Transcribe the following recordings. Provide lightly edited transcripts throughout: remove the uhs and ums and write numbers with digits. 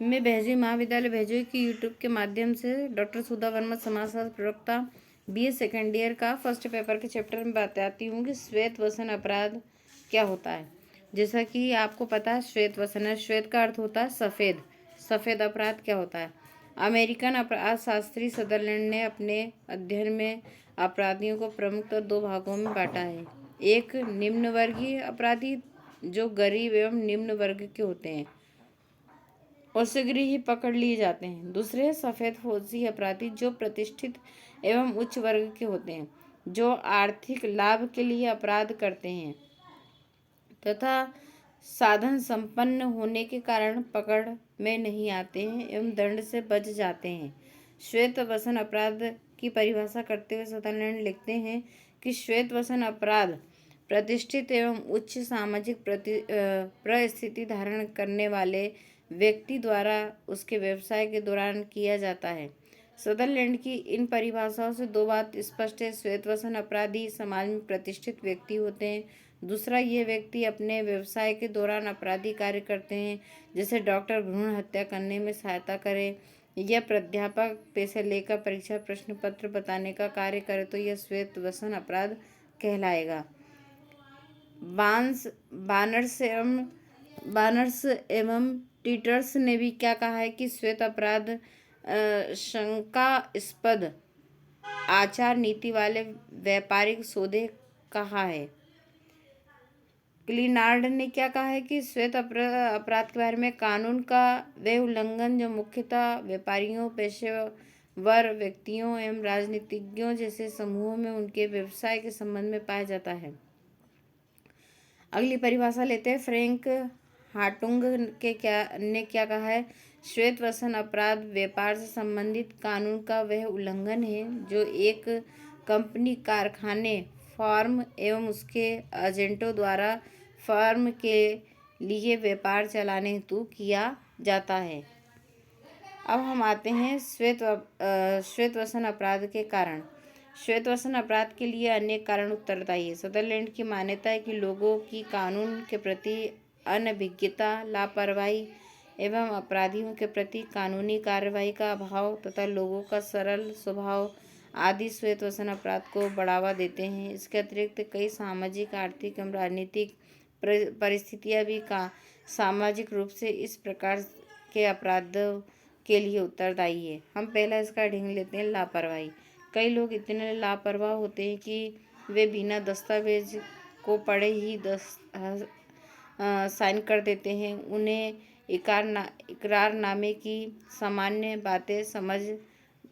मैं भेजू महाविद्यालय भेजू की यूट्यूब के माध्यम से डॉक्टर सुधा वर्मा समाजशास्त्र प्रवक्ता बीए सेकेंड ईयर का फर्स्ट पेपर के चैप्टर में बताती हूँ कि श्वेत वसन अपराध क्या होता है। जैसा कि आपको पता है श्वेत वसन है, श्वेत का अर्थ होता है सफ़ेद। सफ़ेद अपराध क्या होता है? अमेरिकन अपराध शास्त्री सदरलैंड ने अपने अध्ययन में अपराधियों को प्रमुखतः दो भागों में बांटा है। एक निम्न वर्गीय अपराधी जो गरीब एवं निम्न वर्ग के होते हैं और शीघ्र ही पकड़ लिए जाते हैं। दूसरे सफ़ेद फौजी अपराधी जो प्रतिष्ठित एवं उच्च वर्ग के होते हैं, जो आर्थिक लाभ के लिए अपराध करते हैं तथा साधन संपन्न होने के कारण पकड़ में नहीं आते हैं एवं दंड से बच जाते हैं। श्वेत वसन अपराध की परिभाषा करते हुए सदरलैंड लिखते हैं कि श्वेत वसन अपराध प्रतिष्ठित एवं उच्च सामाजिक परिस्थिति धारण करने वाले व्यक्ति द्वारा उसके व्यवसाय के दौरान किया जाता है। सदरलैंड की इन परिभाषाओं से दो बात स्पष्ट है। श्वेतवसन अपराधी समाज में प्रतिष्ठित व्यक्ति होते हैं। दूसरा, ये व्यक्ति अपने व्यवसाय के दौरान अपराधी कार्य करते हैं, जैसे डॉक्टर भ्रूण हत्या करने में सहायता करे या प्राध्यापक पैसे लेकर परीक्षा प्रश्न पत्र बताने का कार्य करे तो यह श्वेतवसन अपराध कहलाएगा। बानर्स एवं टीटर्स ने भी क्या कहा है कि श्वेत अपराध शंकास्पद आचार नीति वाले व्यापारिक सौदे कहा है। क्लिनार्ड ने क्या कहा है कि श्वेत अपराध के बारे में कानून का वह उल्लंघन जो मुख्यतः व्यापारियों, पेशेवर व्यक्तियों एवं राजनीतिज्ञों जैसे समूहों में उनके व्यवसाय के संबंध में पाया जाता है। अगली परिभाषा लेते हैं। फ्रैंक हार्टुंग ने क्या कहा है? श्वेत वसन अपराध व्यापार से संबंधित कानून का वह उल्लंघन है जो एक कंपनी, कारखाने, फर्म एवं उसके एजेंटों द्वारा फर्म के लिए व्यापार चलाने हेतु किया जाता है। अब हम आते हैं श्वेत वसन अपराध के कारण। श्वेत वसन अपराध के लिए अनेक कारण उत्तरदायी है। सदरलैंड की मान्यता है कि लोगों की कानून के प्रति अनभिज्ञता, लापरवाही एवं अपराधियों के प्रति कानूनी कार्रवाई का अभाव तथा लोगों का सरल स्वभाव आदि श्वेत वसन अपराध को बढ़ावा देते हैं। इसके अतिरिक्त कई सामाजिक, आर्थिक एवं राजनीतिक परिस्थितियां भी सामाजिक रूप से इस प्रकार के अपराधों के लिए उत्तरदायी है। हम पहला इसका हेडिंग लेते हैं, लापरवाही। कई लोग इतने लापरवाह होते हैं कि वे बिना दस्तावेज को पढ़े ही साइन कर देते हैं। उन्हें इकरारनामे की सामान्य बातें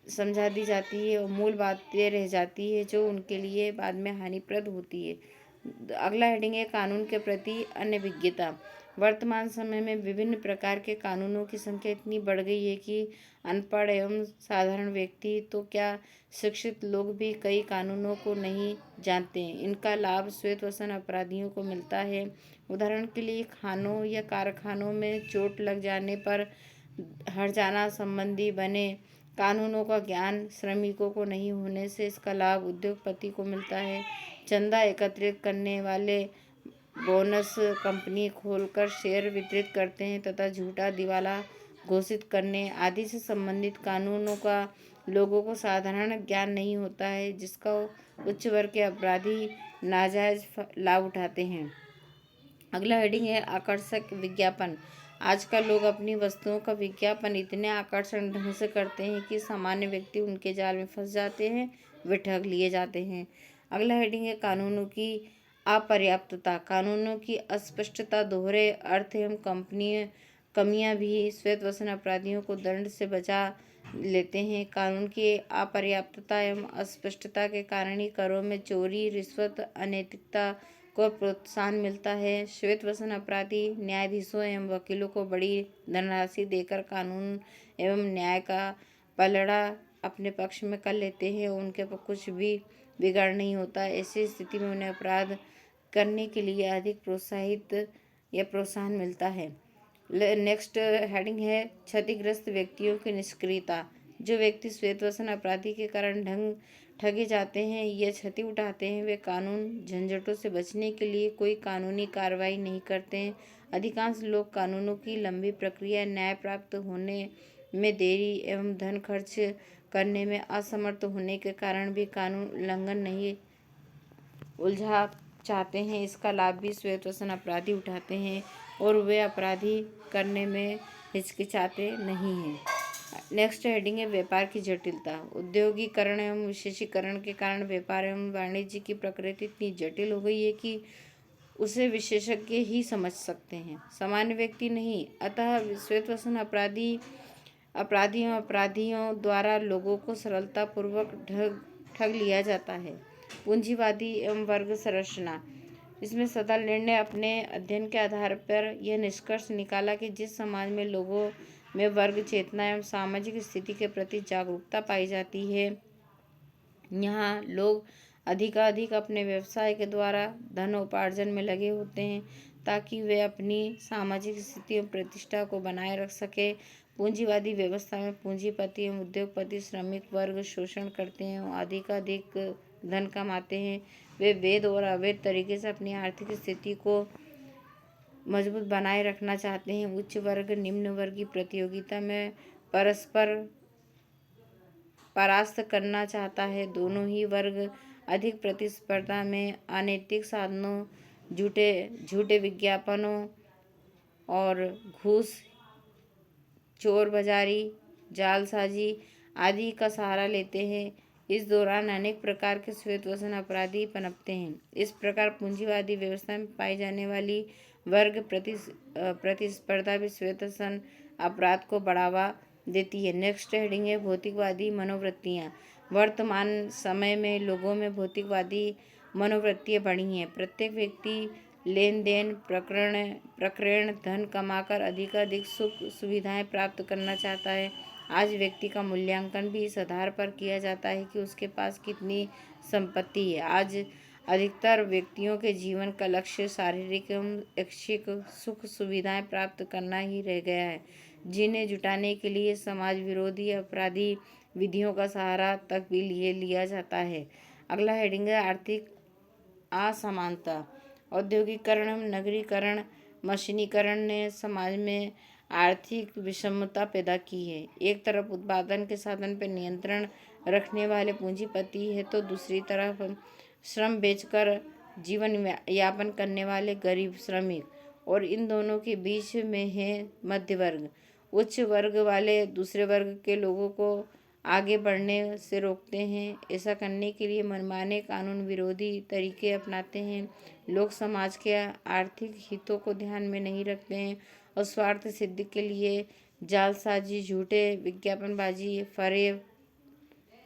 समझा दी जाती है और मूल बातें रह जाती है जो उनके लिए बाद में हानिप्रद होती है। अगला हेडिंग है, कानून के प्रति अनभिज्ञता। वर्तमान समय में विभिन्न प्रकार के कानूनों की संख्या इतनी बढ़ गई है कि अनपढ़ एवं साधारण व्यक्ति तो क्या, शिक्षित लोग भी कई कानूनों को नहीं जानते हैं। इनका लाभ श्वेत वसन अपराधियों को मिलता है। उदाहरण के लिए, खानों या कारखानों में चोट लग जाने पर हर्जाना संबंधी बने कानूनों का ज्ञान श्रमिकों को नहीं होने से इसका लाभ उद्योगपति को मिलता है। चंदा एकत्रित करने वाले बोनस कंपनी खोलकर शेयर वितरित करते हैं तथा झूठा दिवाला घोषित करने आदि से संबंधित कानूनों का लोगों को साधारण ज्ञान नहीं होता है, जिसका उच्च वर्ग के अपराधी नाजायज लाभ उठाते हैं। अगला हेडिंग है, आकर्षक विज्ञापन। आजकल लोग अपनी वस्तुओं का विज्ञापन इतने आकर्षक ढंग से करते हैं कि सामान्य व्यक्ति उनके जाल में फंस जाते हैं, वे ठग लिए जाते हैं। अगला हेडिंग है, कानूनों की अपर्याप्तता। कानूनों की अस्पष्टता, दोहरे अर्थ एवं कमियां भी श्वेत वसन अपराधियों को दंड से बचा लेते हैं। कानून की अपर्याप्तता एवं अस्पष्टता के कारण ही करों में चोरी, रिश्वत, अनैतिकता को प्रोत्साहन मिलता है। श्वेत वसन अपराधी न्यायाधीशों एवं वकीलों को बड़ी धनराशि देकर कानून एवं न्याय का पलड़ा अपने पक्ष में कर लेते हैं। उनके पर कुछ भी बिगाड़ नहीं होता। ऐसी स्थिति में उन्हें अपराध करने के लिए अधिक प्रोत्साहन मिलता है। नेक्स्ट हेडिंग है, क्षतिग्रस्त व्यक्तियों की निष्क्रियता। जो व्यक्ति श्वेत वसन अपराधी के कारण ठगे जाते हैं या क्षति उठाते हैं, वे कानून झंझटों से बचने के लिए कोई कानूनी कार्रवाई नहीं करते हैं। अधिकांश लोग कानूनों की लंबी प्रक्रिया, न्याय प्राप्त होने में देरी एवं धन खर्च करने में असमर्थ होने के कारण भी कानून उल्लंघन नहीं उलझा चाहते हैं। इसका लाभ भी श्वेतवसन अपराधी उठाते हैं और वे अपराधी करने में हिचकिचाते नहीं हैं। नेक्स्ट हेडिंग है व्यापार की जटिलता। औद्योगिकरण एवं विशेषीकरण के कारण व्यापार एवं वाणिज्य की प्रकृति इतनी जटिल हो गई है कि उसे विशेषज्ञ ही समझ सकते हैं, सामान्य व्यक्ति नहीं। अतः श्वेतवसन अपराधियों द्वारा लोगों को सरलतापूर्वक ठग लिया जाता है। पूंजीवादी एवं वर्ग संरचना। इसमें सदरलैंड ने अपने अध्ययन के आधार पर यह निष्कर्ष निकाला कि जिस समाज में लोगों में वर्ग चेतना एवं सामाजिक स्थिति के प्रति जागरूकता पाई जाती है, यहाँ लोग अधिकाधिक अपने व्यवसाय के द्वारा धन उपार्जन में लगे होते हैं ताकि वे अपनी सामाजिक स्थिति और प्रतिष्ठा को बनाए रख सके। पूंजीवादी व्यवस्था में पूंजीपति एवं उद्योगपति श्रमिक वर्ग शोषण करते हैं और अधिकाधिक धन कमाते हैं। वे वैध और अवैध तरीके से अपनी आर्थिक स्थिति को मजबूत बनाए रखना चाहते हैं। उच्च वर्ग निम्न वर्ग की प्रतियोगिता में परस्पर परास्त करना चाहता है। दोनों ही वर्ग अधिक प्रतिस्पर्धा में अनैतिक साधनों, झूठे विज्ञापनों और घूस, चोर बाजारी, जालसाजी आदि का सहारा लेते हैं। इस दौरान अनेक प्रकार के श्वेतवसन अपराधी पनपते हैं। इस प्रकार पूंजीवादी व्यवस्था में पाई जाने वाली वर्ग प्रतिस्पर्धा भी श्वेतवसन अपराध को बढ़ावा देती है। नेक्स्ट हेडिंग है भौतिकवादी मनोवृत्तियाँ। वर्तमान समय में लोगों में भौतिकवादी मनोवृत्तियाँ बढ़ी हैं। प्रत्येक व्यक्ति लेन देन, प्रकरण, धन कमाकर अधिकाधिक सुख सुविधाएं प्राप्त करना चाहता है। आज व्यक्ति का मूल्यांकन भी इस आधार पर किया जाता है कि उसके पास कितनी संपत्ति है। आज अधिकतर व्यक्तियों के जीवन का लक्ष्य शारीरिक एवं ऐच्छिक सुख सुविधाएं प्राप्त करना ही रह गया है, जिन्हें जुटाने के लिए समाज विरोधी अपराधी विधियों का सहारा तक भी लिया जाता है। अगला हेडिंग है आर्थिक असमानता। औद्योगिकरण, नगरीकरण, मशीनीकरण ने समाज में आर्थिक विषमता पैदा की है। एक तरफ उत्पादन के साधन पर नियंत्रण रखने वाले पूंजीपति है तो दूसरी तरफ श्रम बेचकर जीवन यापन करने वाले गरीब श्रमिक, और इन दोनों के बीच में है मध्य वर्ग। उच्च वर्ग वाले दूसरे वर्ग के लोगों को आगे बढ़ने से रोकते हैं। ऐसा करने के लिए मनमाने कानून विरोधी तरीके अपनाते हैं। लोग समाज के आर्थिक हितों को ध्यान में नहीं रखते हैं और स्वार्थ सिद्धि के लिए जालसाजी, झूठे विज्ञापनबाजी, फरेब,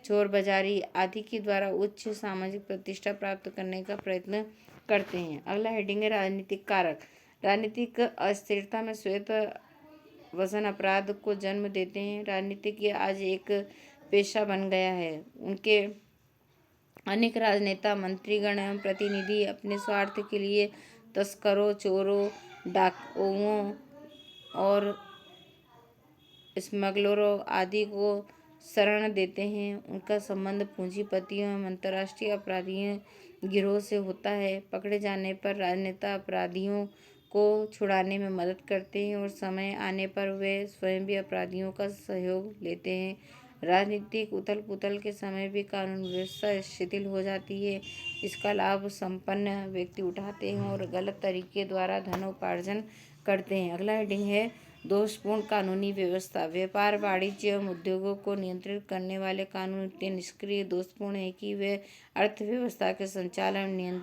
चोर बाजारी आदि के द्वारा उच्च सामाजिक प्रतिष्ठा प्राप्त करने का प्रयत्न करते हैं। अगला हेडिंग है राजनीतिक कारक। राजनीतिक अस्थिरता में श्वेतवसन अपराध को जन्म देते हैं। राजनीतिज्ञ आज एक पेशा बन गया है। उनके अनेक राजनेता, मंत्रीगण एवं प्रतिनिधि अपने स्वार्थ के लिए तस्करों, चोरों, डाकुओं और स्मगलरों आदि को शरण देते हैं। उनका संबंध पूंजीपतियों एवं अंतर्राष्ट्रीय अपराधियों गिरोह से होता है। पकड़े जाने पर राजनेता अपराधियों को छुड़ाने में मदद करते हैं और समय आने पर वे स्वयं भी अपराधियों का सहयोग लेते हैं। राजनीतिक उथल पुथल के समय भी कानून व्यवस्था शिथिल हो जाती है। इसका लाभ संपन्न व्यक्ति उठाते हैं और गलत तरीके द्वारा धनोपार्जन करते हैं। अगला हेडिंग है दोषपूर्ण कानूनी व्यवस्था। व्यापार, वाणिज्य एवं उद्योगों को नियंत्रित करने वाले कानून इतने निष्क्रिय, दोषपूर्ण हैं कि वे अर्थव्यवस्था के संचालन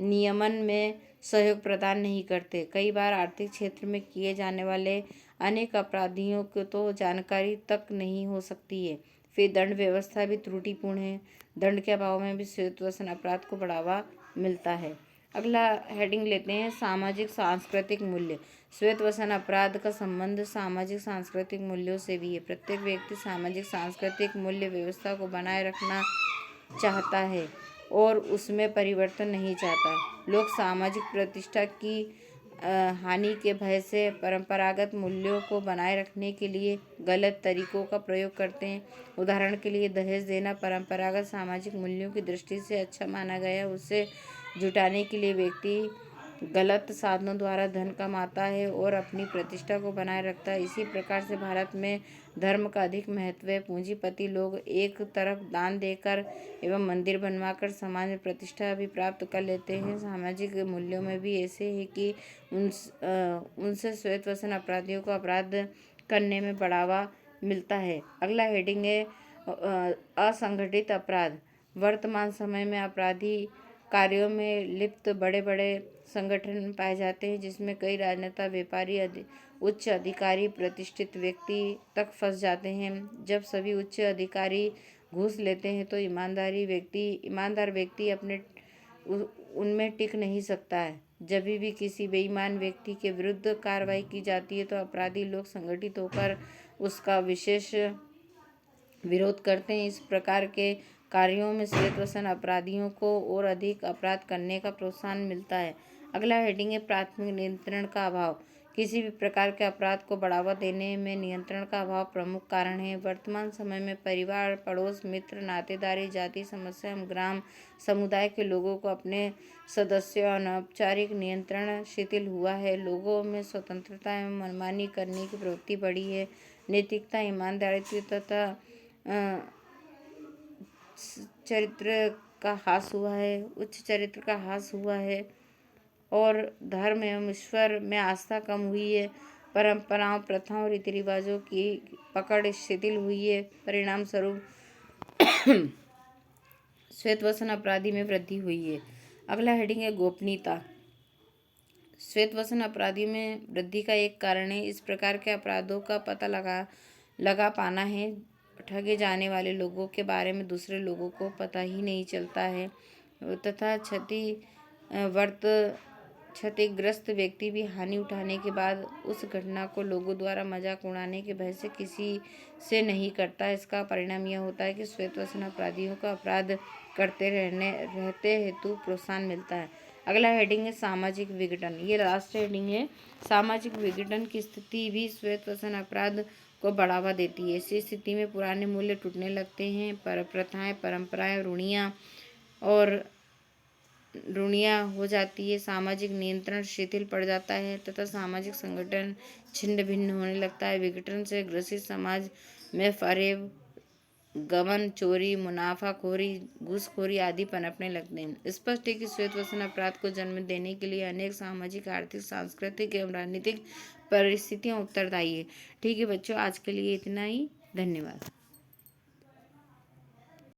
नियमन में सहयोग प्रदान नहीं करते। कई बार आर्थिक क्षेत्र में किए जाने वाले अनेक अपराधियों को तो जानकारी तक नहीं हो सकती है। फिर दंड व्यवस्था भी त्रुटिपूर्ण है। दंड के अभाव में भी श्वेतवसन अपराध को बढ़ावा मिलता है। अगला हेडिंग लेते हैं सामाजिक सांस्कृतिक मूल्य। श्वेतवसन अपराध का संबंध सामाजिक सांस्कृतिक मूल्यों से भी है। प्रत्येक व्यक्ति सामाजिक सांस्कृतिक मूल्य व्यवस्था को बनाए रखना चाहता है और उसमें परिवर्तन नहीं चाहता। लोग सामाजिक प्रतिष्ठा की हानि के भय से परंपरागत मूल्यों को बनाए रखने के लिए गलत तरीकों का प्रयोग करते हैं। उदाहरण के लिए दहेज देना परंपरागत सामाजिक मूल्यों की दृष्टि से अच्छा माना गया, उससे जुटाने के लिए व्यक्ति गलत साधनों द्वारा धन कमाता है और अपनी प्रतिष्ठा को बनाए रखता है। इसी प्रकार से भारत में धर्म का अधिक महत्व है। पूंजीपति लोग एक तरफ दान देकर एवं मंदिर बनवाकर समाज में प्रतिष्ठा भी प्राप्त कर लेते हैं। सामाजिक मूल्यों में भी ऐसे है कि उनसे श्वेतवसन अपराधियों को अपराध करने में बढ़ावा मिलता है। अगला हेडिंग है असंगठित अपराध। वर्तमान समय में अपराधी कार्यों में लिप्त बड़े बड़े संगठन पाए जाते हैं, जिसमें कई राजनेता, व्यापारी, उच्च अधिकारी, प्रतिष्ठित व्यक्ति तक फंस जाते हैं। जब सभी उच्च अधिकारी घूस लेते हैं तो ईमानदार व्यक्ति उनमें टिक नहीं सकता है। जब भी किसी बेईमान व्यक्ति के विरुद्ध कार्रवाई की जाती है तो अपराधी लोग संगठित होकर उसका विशेष विरोध करते हैं। इस प्रकार के कार्यों में श्वेतवसन अपराधियों को और अधिक अपराध करने का प्रोत्साहन मिलता है। अगला हेडिंग है प्राथमिक नियंत्रण का अभाव। किसी भी प्रकार के अपराध को बढ़ावा देने में नियंत्रण का अभाव प्रमुख कारण है। वर्तमान समय में परिवार, पड़ोस, मित्र, नातेदारी, जाति समस्या एवं ग्राम समुदाय के लोगों को अपने सदस्यों अनौपचारिक नियंत्रण शिथिल हुआ है। लोगों में स्वतंत्रता एवं मनमानी करने की प्रवृत्ति बढ़ी है। नैतिकता, ईमानदारी तथा चरित्र का ह्रास हुआ है, उच्च चरित्र का ह्रास हुआ है और धर्म एवं ईश्वर में आस्था कम हुई है। परंपराओं, प्रथाओं, रीति रिवाजों की पकड़ शिथिल हुई है। परिणाम स्वरूप श्वेतवसन अपराधी में वृद्धि हुई है। अगला हेडिंग है गोपनीयता। श्वेतवसन अपराधी में वृद्धि का एक कारण है इस प्रकार के अपराधों का पता लगा पाना है। ठगे जाने वाले लोगों के बारे में दूसरे लोगों को पता ही नहीं चलता है तथा क्षतिग्रस्त व्यक्ति भी हानि उठाने के बाद उस घटना को लोगों द्वारा मजाक उड़ाने के भय से किसी से नहीं करता। इसका परिणाम यह होता है कि श्वेतवसन अपराधियों को अपराध करते रहते हेतु प्रोत्साहन मिलता है। अगला हेडिंग है सामाजिक विघटन। ये लास्ट हेडिंग है। सामाजिक विघटन की स्थिति भी श्वेतवसन अपराध को बढ़ावा देती है। ऐसी स्थिति में पुराने मूल्य टूटने लगते हैं, प्रथाएं, परंपराएं रूढ़ियाँ हो जाती है, सामाजिक नियंत्रण शिथिल पड़ जाता है तथा सामाजिक संगठन छिन्न भिन्न होने लगता है। विघटन से ग्रसित समाज में फरेब, गबन, चोरी, मुनाफाखोरी, घूसखोरी आदि पनपने लगते हैं। स्पष्ट है कि श्वेतवसन अपराध को जन्म देने के लिए अनेक सामाजिक, आर्थिक, सांस्कृतिक एवं राजनीतिक परिस्थितियां उत्तरदायी है। ठीक है बच्चों, आज के लिए इतना ही। धन्यवाद।